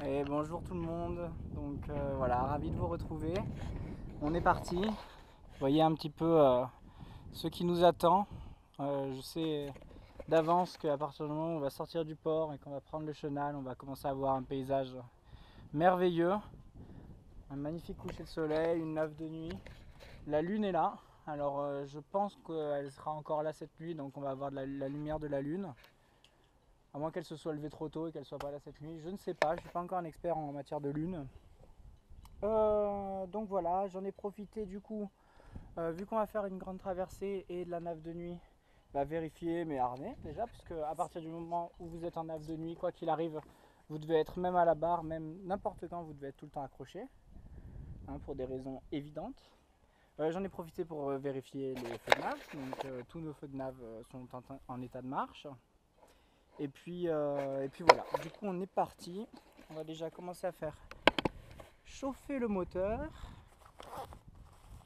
Et bonjour tout le monde, donc voilà, ravi de vous retrouver. On est parti, vous voyez un petit peu ce qui nous attend. Je sais d'avance qu'à partir du moment où on va sortir du port et qu'on va prendre le chenal, on va commencer à voir un paysage merveilleux. Un magnifique coucher de soleil, une lave de nuit. La lune est là, alors je pense qu'elle sera encore là cette nuit, donc on va avoir de la lumière de la lune. À moins qu'elle se soit levée trop tôt et qu'elle soit pas là cette nuit, je ne sais pas, je ne suis pas encore un expert en matière de lune. Donc voilà, j'en ai profité du coup, vu qu'on va faire une grande traversée et de la nave de nuit, vérifier mes harnais déjà, puisque à partir du moment où vous êtes en nave de nuit, quoi qu'il arrive, vous devez être même à la barre, même n'importe quand, vous devez être tout le temps accroché, hein, pour des raisons évidentes. J'en ai profité pour vérifier les feux de nave, donc tous nos feux de nave sont en état de marche. Et puis voilà, du coup on est parti, on va déjà commencer à faire chauffer le moteur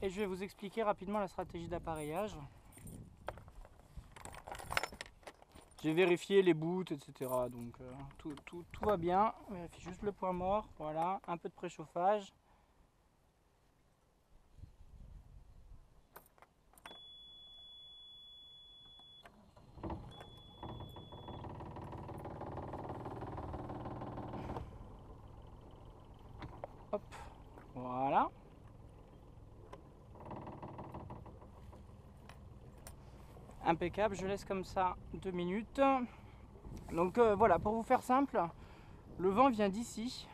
et je vais vous expliquer rapidement la stratégie d'appareillage. J'ai vérifié les boots, etc. Donc tout va bien, on vérifie juste le point mort, voilà, un peu de préchauffage. Hop, voilà. Impeccable, je laisse comme ça 2 minutes. Donc voilà, pour vous faire simple, le vent vient d'ici.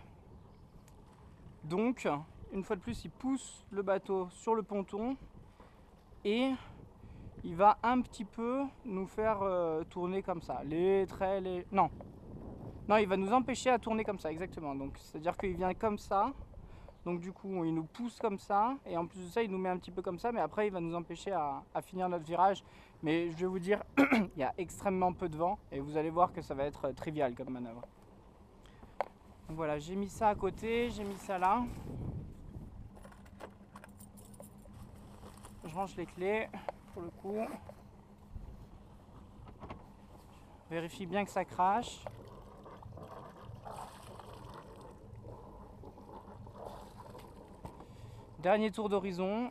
Donc, une fois de plus, il pousse le bateau sur le ponton et il va un petit peu nous faire tourner comme ça. Non, il va nous empêcher à tourner comme ça, exactement. Donc, c'est-à-dire qu'il vient comme ça. Donc du coup, il nous pousse comme ça, et en plus de ça, il nous met un petit peu comme ça, mais après, il va nous empêcher à finir notre virage. Mais je vais vous dire, il y a extrêmement peu de vent, et vous allez voir que ça va être trivial comme manœuvre. Donc voilà, j'ai mis ça à côté, j'ai mis ça là. Je range les clés, pour le coup. Vérifie bien que ça crache. Dernier tour d'horizon.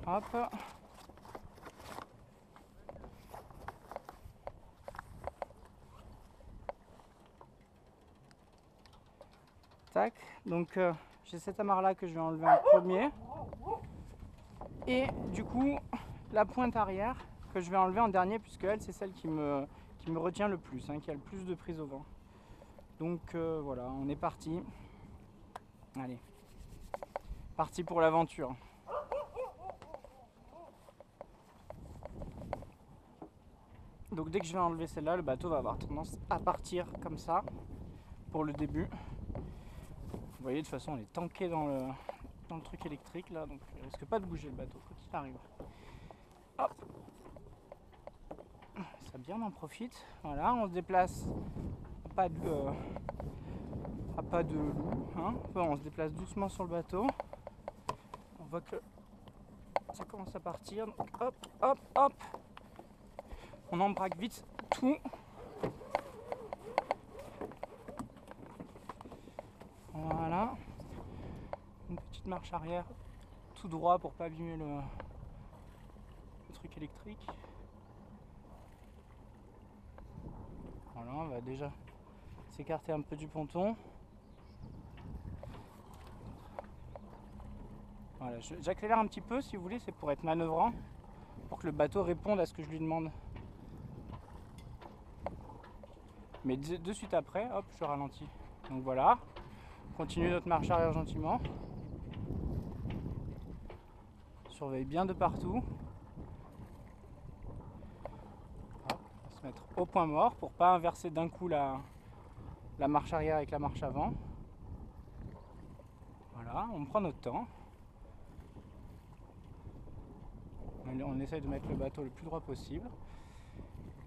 Hop. Tac. Donc j'ai cette amarre là que je vais enlever en premier. Et du coup, la pointe arrière que je vais enlever en dernier, puisque elle, c'est celle qui me retient le plus, hein, qui a le plus de prise au vent. Donc voilà, on est parti. Allez, parti pour l'aventure. Donc dès que je vais enlever celle-là, le bateau va avoir tendance à partir comme ça pour le début. Vous voyez, de toute façon, on est tanké dans le truc électrique là, donc il risque pas de bouger le bateau quand il arrive. Hop, ça bien, on en profite. Voilà, on se déplace à pas de loup, hein. Enfin, on se déplace doucement sur le bateau. On voit que ça commence à partir. Donc hop, hop, hop. On embraque vite tout. Voilà. Une petite marche arrière tout droit pour pas abîmer le truc électrique. Voilà, on va déjà s'écarter un peu du ponton. Voilà, j'accélère un petit peu si vous voulez, c'est pour être manœuvrant, pour que le bateau réponde à ce que je lui demande. Mais de suite après, hop, je ralentis. Donc voilà, on continue notre marche arrière gentiment. Surveille bien de partout. Hop, on va se mettre au point mort pour pas inverser d'un coup la marche arrière avec la marche avant. Voilà, on prend notre temps. On essaye de mettre le bateau le plus droit possible.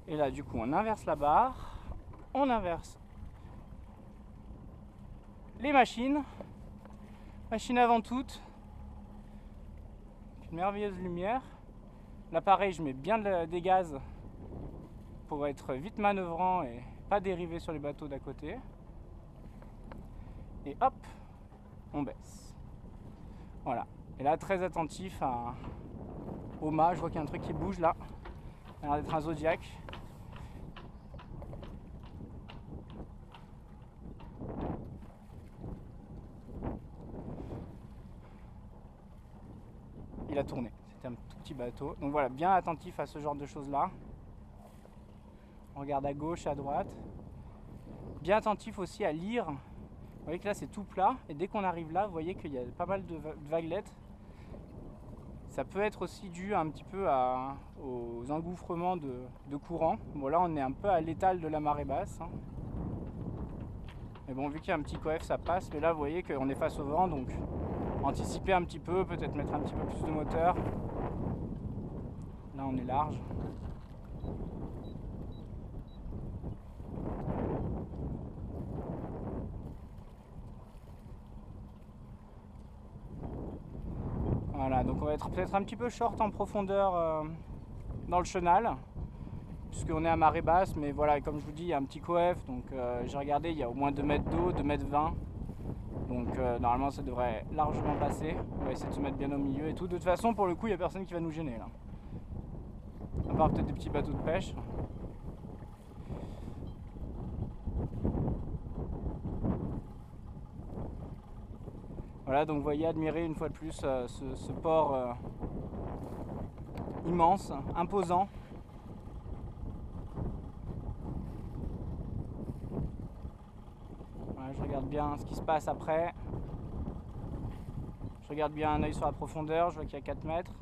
Et là, du coup, on inverse la barre. On inverse les machines Machine avant toute, une merveilleuse lumière. L'appareil, je mets bien des gaz pour être vite manœuvrant et pas dériver sur les bateaux d'à côté. Et hop, on baisse. Voilà. Et là, très attentif au mât. Je vois qu'il y a un truc qui bouge là. Ça a l'air d'être un Zodiac. Il a tourné. C'était un tout petit bateau. Donc voilà, bien attentif à ce genre de choses là. On regarde à gauche, à droite. Bien attentif aussi à lire. Vous voyez que là c'est tout plat. Et dès qu'on arrive là, vous voyez qu'il y a pas mal de vaguelettes. Ça peut être aussi dû un petit peu aux engouffrements de courant. Bon là on est un peu à l'étal de la marée basse. Hein. Mais bon, vu qu'il y a un petit coef, ça passe. Mais là vous voyez qu'on est face au vent, donc anticiper un petit peu, peut-être mettre un petit peu plus de moteur. Là on est large. Voilà, donc on va être peut-être un petit peu short en profondeur dans le chenal, puisqu'on est à marée basse, mais voilà, comme je vous dis, il y a un petit coef, donc j'ai regardé, il y a au moins 2 mètres d'eau, 2 mètres 20, donc normalement ça devrait largement passer. On va essayer de se mettre bien au milieu et tout. De toute façon, pour le coup, il n'y a personne qui va nous gêner là, à part peut-être des petits bateaux de pêche. Voilà, donc vous voyez, admirer une fois de plus ce port immense, imposant. Voilà, je regarde bien ce qui se passe après. Je regarde bien un œil sur la profondeur, je vois qu'il y a 4 mètres.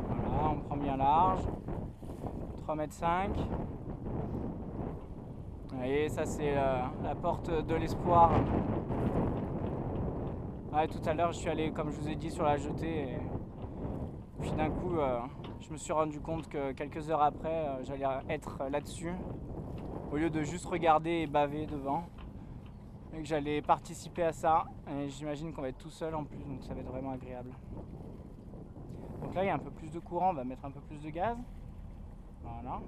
Voilà, on prend bien large. 3,5 m. Vous voyez, ça c'est la porte de l'espoir. Ouais, tout à l'heure je suis allé, comme je vous ai dit, sur la jetée. Et puis d'un coup, je me suis rendu compte que quelques heures après, j'allais être là-dessus. Au lieu de juste regarder et baver devant. Et que j'allais participer à ça. Et j'imagine qu'on va être tout seul en plus, donc ça va être vraiment agréable. Donc là, il y a un peu plus de courant, on va mettre un peu plus de gaz. Voilà.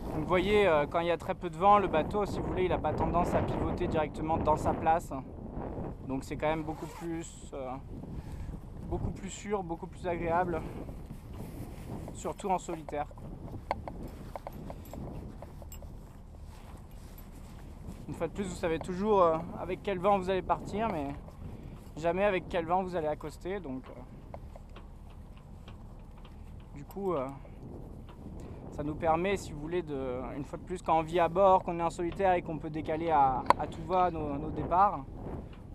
Donc vous voyez, quand il y a très peu de vent, le bateau, si vous voulez, il n'a pas tendance à pivoter directement dans sa place. Donc c'est quand même beaucoup plus sûr, beaucoup plus agréable, surtout en solitaire. Une fois de plus, vous savez toujours avec quel vent vous allez partir, mais jamais avec quel vent vous allez accoster. Donc du coup, ça nous permet, si vous voulez, une fois de plus, quand on vit à bord, qu'on est en solitaire et qu'on peut décaler à tout va nos départs,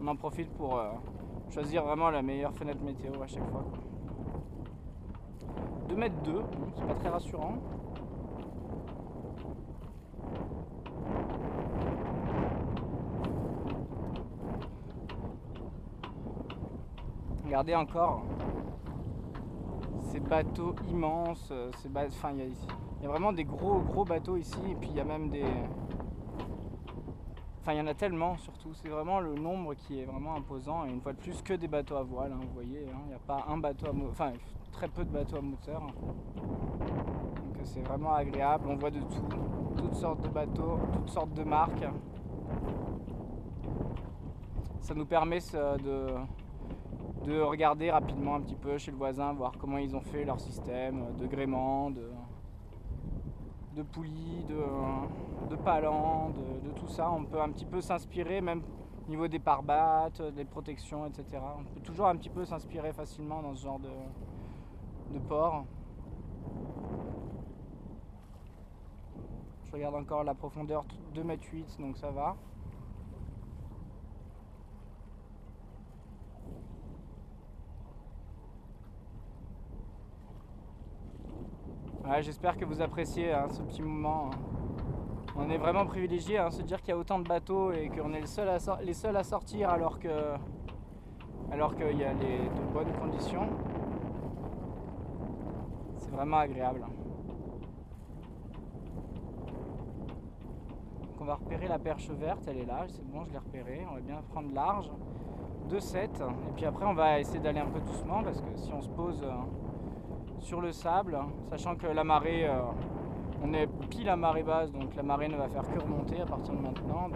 on en profite pour choisir vraiment la meilleure fenêtre météo à chaque fois. 2,2 m, c'est pas très rassurant. Regardez encore ces bateaux immenses, enfin il y a vraiment des gros bateaux ici, et puis il y a même des... Enfin il y en a tellement surtout, c'est vraiment le nombre qui est vraiment imposant, et une fois de plus que des bateaux à voile, hein, vous voyez, hein, il n'y a pas un bateau à moteur, enfin très peu de bateaux à moteur. Donc c'est vraiment agréable, on voit de tout, toutes sortes de bateaux, toutes sortes de marques. Ça nous permet de regarder rapidement un petit peu chez le voisin, voir comment ils ont fait leur système de gréement, de poulies, de palans, de tout ça. On peut un petit peu s'inspirer, même au niveau des pare-battes, des protections, etc. On peut toujours un petit peu s'inspirer facilement dans ce genre de port. Je regarde encore la profondeur, 2,8 m, donc ça va. Ouais, j'espère que vous appréciez ce petit moment On est vraiment privilégié, hein, se dire qu'il y a autant de bateaux et qu'on est les seuls à sortir alors qu'il y a de bonnes conditions. C'est vraiment agréable. Donc on va repérer la perche verte, elle est là, c'est bon, je l'ai repérée. On va bien prendre large, 2,7. Et puis après on va essayer d'aller un peu doucement parce que si on se pose sur le sable, sachant que la marée, on est pile à marée basse, donc la marée ne va faire que remonter à partir de maintenant.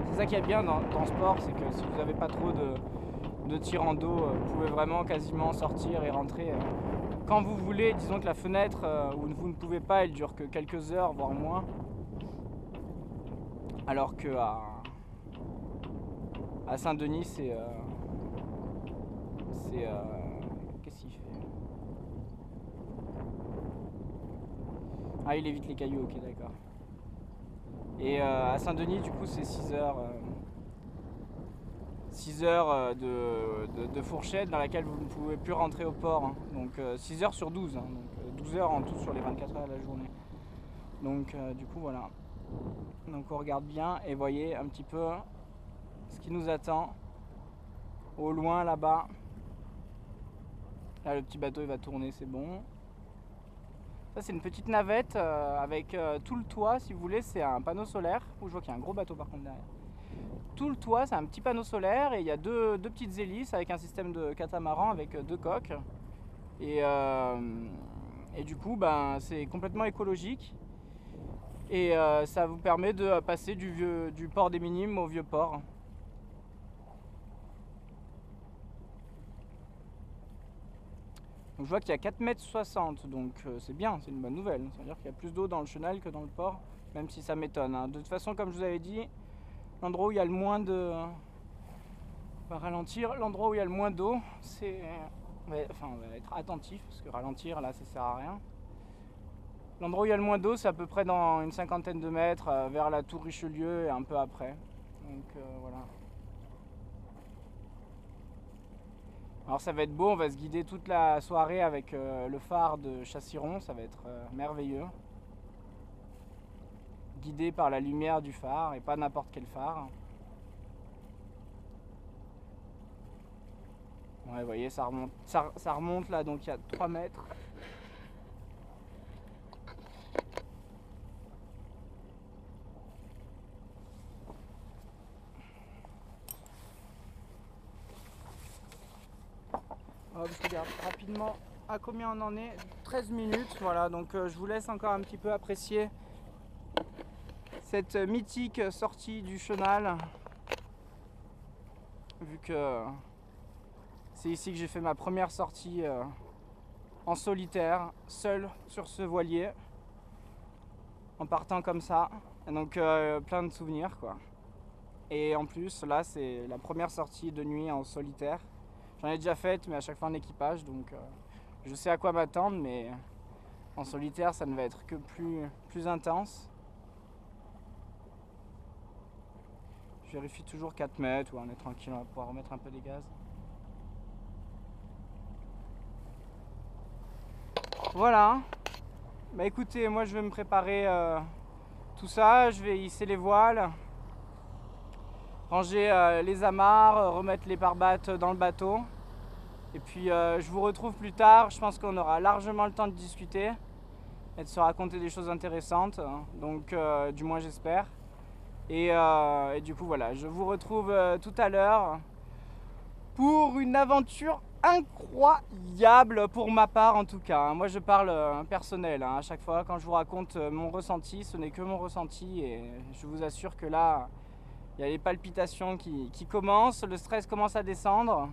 C'est ça qui est bien dans ce sport, c'est que si vous n'avez pas trop de tirant d'eau, vous pouvez vraiment quasiment sortir et rentrer quand vous voulez. Disons que la fenêtre où vous ne pouvez pas, elle dure que quelques heures, voire moins. Alors que à Saint-Denis, c'est qu'est-ce qu'il fait? Ah, il évite les cailloux, ok, d'accord. Et à Saint-Denis, du coup, c'est 6 heures. 6 heures de fourchette dans laquelle vous ne pouvez plus rentrer au port. Hein. Donc 6 heures sur 12. Hein. Donc 12 heures en tout sur les 24 heures de la journée. Donc du coup, voilà. Donc on regarde bien et voyez un petit peu ce qui nous attend. Au loin, là-bas. Là, le petit bateau, il va tourner, c'est bon. Ça, c'est une petite navette avec tout le toit, si vous voulez, c'est un panneau solaire. Je vois qu'il y a un gros bateau par contre derrière. Tout le toit, c'est un petit panneau solaire et il y a deux petites hélices avec un système de catamaran avec 2 coques. Et du coup, ben, c'est complètement écologique. Et ça vous permet de passer du port des Minimes au vieux port. Donc je vois qu'il y a 4,60 m, donc c'est bien, c'est une bonne nouvelle. Ça veut dire qu'il y a plus d'eau dans le chenal que dans le port, même si ça m'étonne. Hein. De toute façon, comme je vous avais dit, l'endroit où il y a le moins de... On va ralentir. L'endroit où il y a le moins d'eau, c'est... Enfin, on va être attentif, parce que ralentir, là, ça sert à rien. L'endroit où il y a le moins d'eau, c'est à peu près dans une 50aine de mètres, vers la tour Richelieu et un peu après. Donc voilà. Alors ça va être beau, on va se guider toute la soirée avec le phare de Chassiron, ça va être merveilleux. Guidé par la lumière du phare et pas n'importe quel phare. Ouais, vous voyez, ça remonte là, donc il y a 3 mètres. Je regarde rapidement à combien on en est. 13 minutes, voilà, donc je vous laisse encore un petit peu apprécier cette mythique sortie du chenal. Vu que c'est ici que j'ai fait ma première sortie en solitaire, seul sur ce voilier, en partant comme ça. Et donc plein de souvenirs quoi. Et en plus là c'est la première sortie de nuit en solitaire. J'en ai déjà faite mais à chaque fois en équipage, donc je sais à quoi m'attendre, mais en solitaire ça ne va être que plus intense. Je vérifie toujours 4 mètres, ouais, on est tranquille, on va pouvoir remettre un peu des gaz. Voilà. Bah écoutez, moi je vais me préparer tout ça, je vais hisser les voiles, ranger les amarres, remettre les barbates dans le bateau. Et puis je vous retrouve plus tard, je pense qu'on aura largement le temps de discuter et de se raconter des choses intéressantes, donc du moins j'espère. Et du coup voilà, je vous retrouve tout à l'heure pour une aventure incroyable pour ma part en tout cas. Moi je parle personnel, à chaque fois quand je vous raconte mon ressenti, ce n'est que mon ressenti et je vous assure que là, il y a les palpitations qui commencent, le stress commence à descendre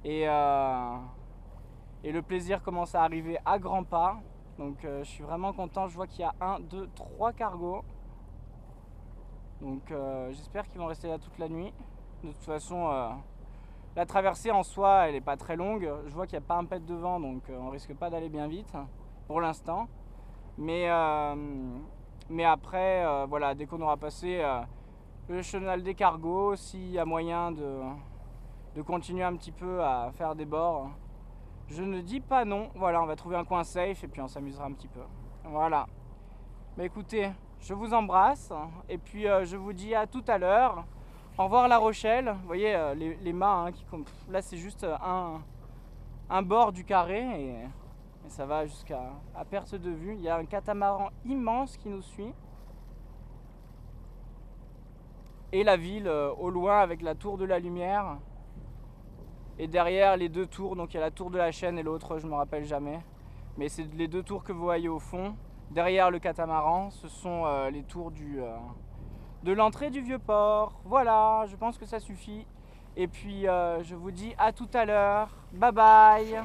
et le plaisir commence à arriver à grands pas. Donc je suis vraiment content, je vois qu'il y a 1, 2, 3 cargos. Donc j'espère qu'ils vont rester là toute la nuit. De toute façon, la traversée en soi, elle n'est pas très longue. Je vois qu'il n'y a pas un pet de vent, donc on risque pas d'aller bien vite pour l'instant. Mais après, voilà, dès qu'on aura passé le chenal des cargos, s'il y a moyen de continuer un petit peu à faire des bords, je ne dis pas non. Voilà, on va trouver un coin safe et puis on s'amusera un petit peu. Voilà. Bah écoutez, je vous embrasse et puis je vous dis à tout à l'heure. Au revoir La Rochelle. Vous voyez les mâts hein, là c'est juste un bord du carré et ça va jusqu'à perte de vue. Il y a un catamaran immense qui nous suit. Et la ville au loin avec la tour de la lumière. Et derrière les deux tours, donc il y a la tour de la chaîne et l'autre, je me rappelle jamais. Mais c'est les deux tours que vous voyez au fond. Derrière le catamaran, ce sont les tours de l'entrée du Vieux-Port. Voilà, je pense que ça suffit. Et puis je vous dis à tout à l'heure. Bye bye.